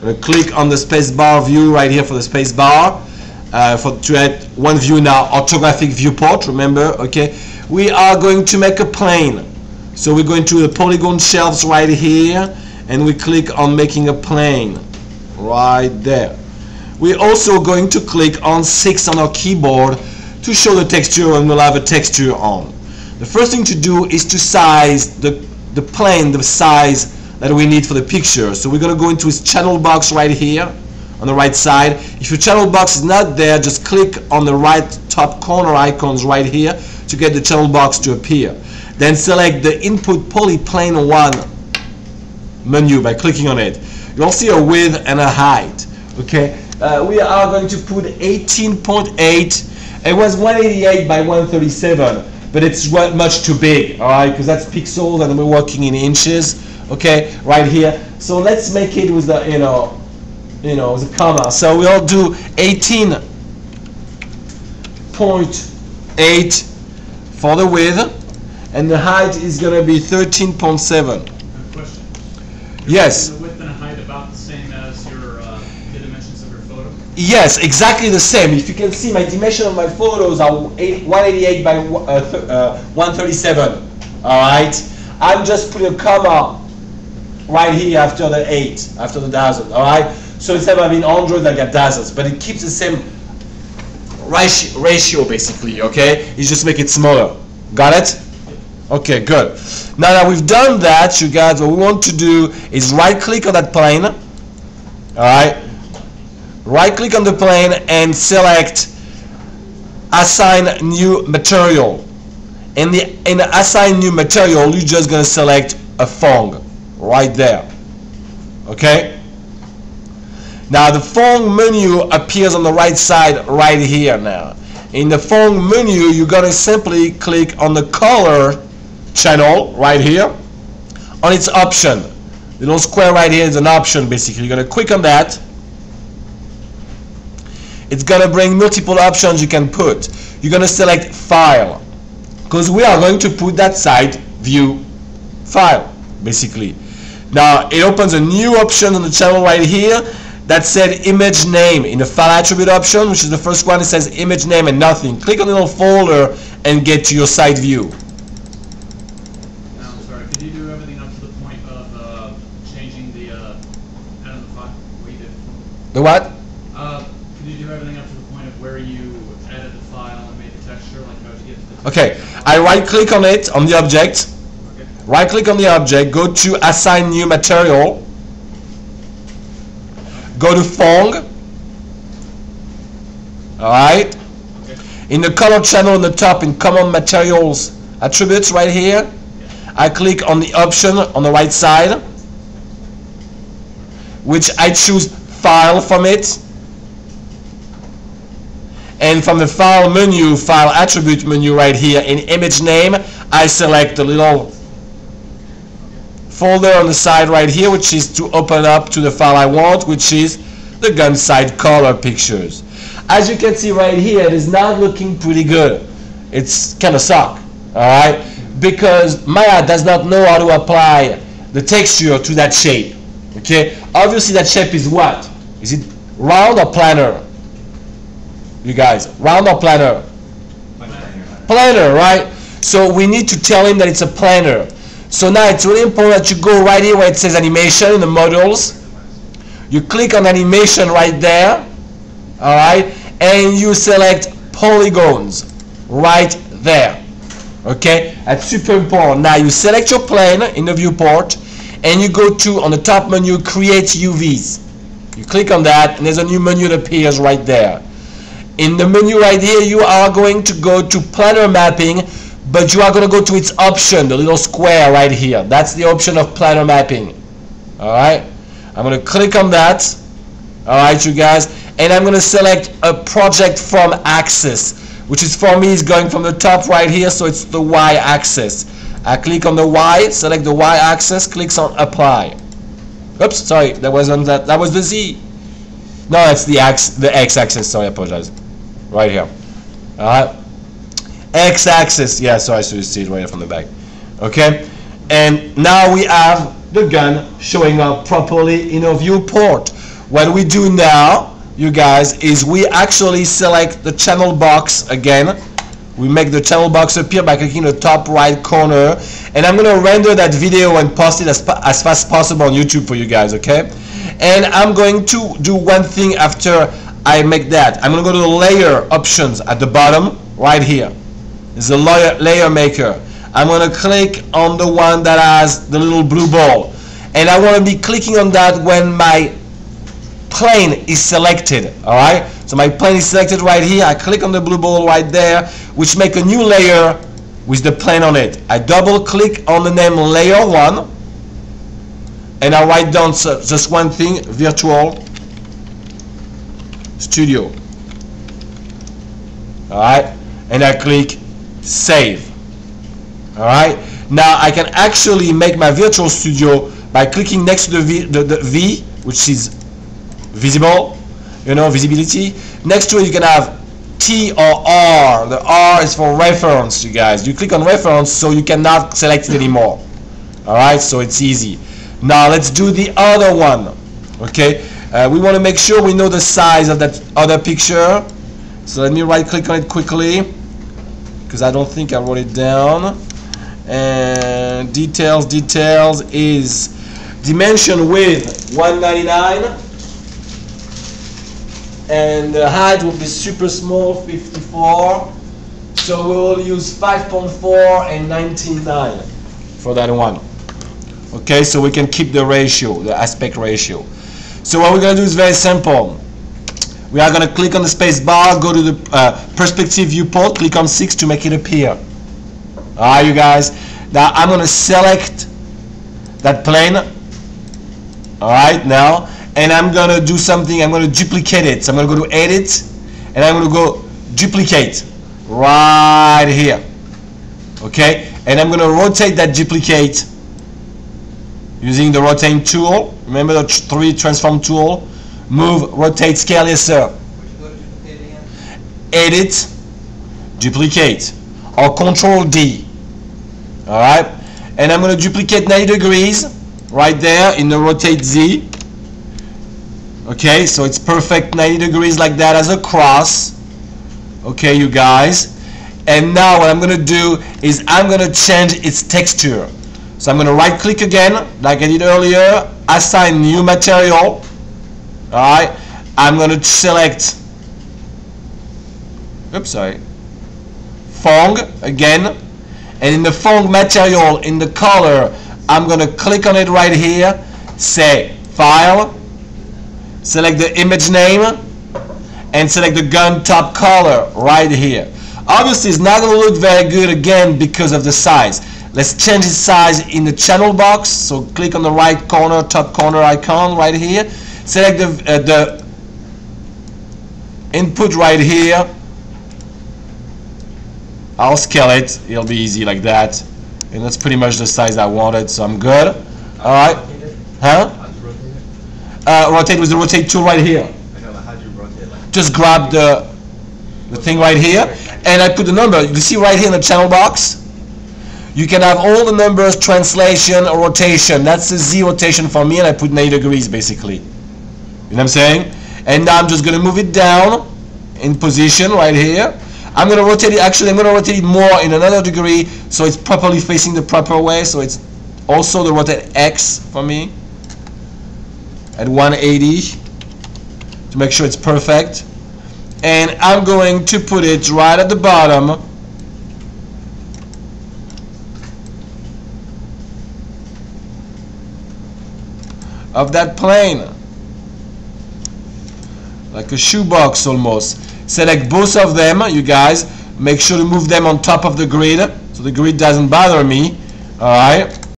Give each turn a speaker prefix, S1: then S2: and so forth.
S1: I'm going to click on the spacebar view right here for the spacebar to add one view now, orthographic viewport, remember, okay? We are going to make a plane. So we're going to the polygon shelves right here, and we click on making a plane right there. We're also going to click on 6 on our keyboard to show the texture, and we'll have a texture on. The first thing to do is to size the plane, the size that we need for the picture. So we're going to go into this channel box right here on the right side. If your channel box is not there, just click on the right top corner icons right here to get the channel box to appear. Then select the input polyplane 1 menu by clicking on it. You'll see a width and a height. Okay, we are going to put 18.8. It was 188 by 137, but it's much too big. All right, because that's pixels and we're working in inches. Okay, right here. So let's make it with the with a comma. So we'll do 18.8 for the width, and the height is going to be 13.7.
S2: Question.
S1: Yes.
S2: Is the width and height about the same as the dimensions of your photo?
S1: Yes, exactly the same. If you can see, my dimension of my photos are 188 by 137. All right. I'm just putting a comma right here after the 8, after the thousand. All right. So instead of having hundreds, I got thousands, but it keeps the same ratio basically. Okay. You just make it smaller. Got it? Okay, good. Now that we've done that, you guys, what we want to do is right-click on that plane. All right. Right-click on the plane and select Assign New Material. In Assign New Material, you're just going to select a Phong right there. Okay. Now the Phong menu appears on the right side right here now. In the Phong menu, you're going to simply click on the color channel right here on its option. The little square right here is an option basically. You're going to click on that. It's going to bring multiple options you can put. You're going to select File, because we are going to put that side view file basically. Now it opens a new option on the channel right here that said image name. In the file attribute option, which is the first one, it says image name and nothing. Click on the little folder and get to your side view.
S2: Now, I'm sorry, could you do everything up to the point of changing the head of the file where you did?
S1: The what?
S2: Could you do everything up to the point of where you added the file and made the texture, like how to get to the
S1: Okay, I right click on it, on the object.
S2: Okay.
S1: Right click on the object, go to Assign New Material. Go to Phong. Alright.
S2: Okay.
S1: In the color channel on the top, in Common Materials Attributes right here, I click on the option on the right side, which I choose File from it. And from the File menu, File Attribute menu right here, in Image Name, I select the little folder on the side right here, which is to open up to the file I want, which is the Gunside color pictures. As you can see right here, it is not looking pretty good. It's kind of suck, alright? Because Maya does not know how to apply the texture to that shape. Okay? Obviously that shape is what? Is it round or planar? You guys, round or planar? Planar, right? So we need to tell him that it's a planar. So now it's really important that you go right here where it says animation in the models. You click on animation right there, all right, and you select polygons right there. Okay, that's super important. Now you select your plane in the viewport, and you go to, on the top menu, Create UVs. You click on that, and there's a new menu that appears right there. In the menu right here, you are going to go to planar mapping, but you are going to go to its option, the little square right here. That's the option of planar mapping. Alright, I'm going to click on that. Alright, you guys, and I'm going to select a project from axis, which is for me is going from the top right here, so it's the Y axis. I click on the Y, select the Y axis, clicks on apply. Oops, sorry, that wasn't that. That was the Z. No, that's the X axis. Sorry, I apologize. Right here. Alright. X axis. Yeah, sorry, so you see it right here from the back. Okay. And now we have the gun showing up properly in a viewport. What we do now, you guys, is we actually select the channel box again. We make the channel box appear by clicking the top right corner, and I'm going to render that video and post it as fast as possible on YouTube for you guys, okay? And I'm going to do one thing after I make that. I'm going to go to the layer options at the bottom right here. It's the layer maker. I'm going to click on the one that has the little blue ball, and I want to be clicking on that when my plane is selected. All right, so my plane is selected right here. I click on the blue ball right there, which make a new layer with the plane on it. I double click on the name layer 1, and I write down just one thing: Virtual Studio. All right, and I click save. All right, now I can actually make my Virtual Studio by clicking next to the V, which is visible, you know, visibility. Next to it you can have T or R. The R is for reference, you guys. You click on reference so you cannot select it anymore. Alright, so it's easy. Now let's do the other one. Okay, we want to make sure we know the size of that other picture. So let me right click on it quickly, because I don't think I wrote it down. And details is dimension width 199. And the height will be super small, 54. So we will use 5.4 and 19.9 for that one. Okay, so we can keep the ratio, the aspect ratio. So what we're going to do is very simple. We are going to click on the space bar, go to the perspective viewport, click on 6 to make it appear. Alright, you guys. Now I'm going to select that plane. Alright, now. And I'm going to do something. I'm going to duplicate it. So I'm going to go to edit, and I'm going to go duplicate right here. Okay, and I'm going to rotate that duplicate using the rotate tool. Remember the 3 transform tool. Move, rotate, scale. Yes, sir. Edit, duplicate, or Control D. All right, and I'm going to duplicate 90 degrees right there in the rotate Z. Okay, so it's perfect 90 degrees like that as a cross. Okay, you guys. And now what I'm going to do is I'm going to change its texture. So I'm going to right click again, like I did earlier, assign new material. Alright, I'm going to select, Phong again. And in the Phong material, in the color, I'm going to click on it right here, say File, select the image name, and select the gun top color right here. Obviously it's not going to look very good again because of the size. Let's change its size in the channel box. So click on the right corner, top corner icon right here, select the input right here. I'll scale it, it'll be easy like that, and that's pretty much the size I wanted, so I'm good. Alright, huh? Rotate with the rotate tool right here.
S3: How do you rotate?
S1: Just grab the thing right here, and I put the number. You see right here in the channel box, you can have all the numbers, translation or rotation. That's the Z rotation for me, and I put 90 degrees basically. You know what I'm saying? And now I'm just going to move it down in position right here. I'm going to rotate it, actually I'm going to rotate it more in another degree so it's properly facing the proper way. So it's also the rotate X for me at 180 to make sure it's perfect. And I'm going to put it right at the bottom of that plane, like a shoebox almost. Select both of them, you guys. Make sure to move them on top of the grid so the grid doesn't bother me. Alright,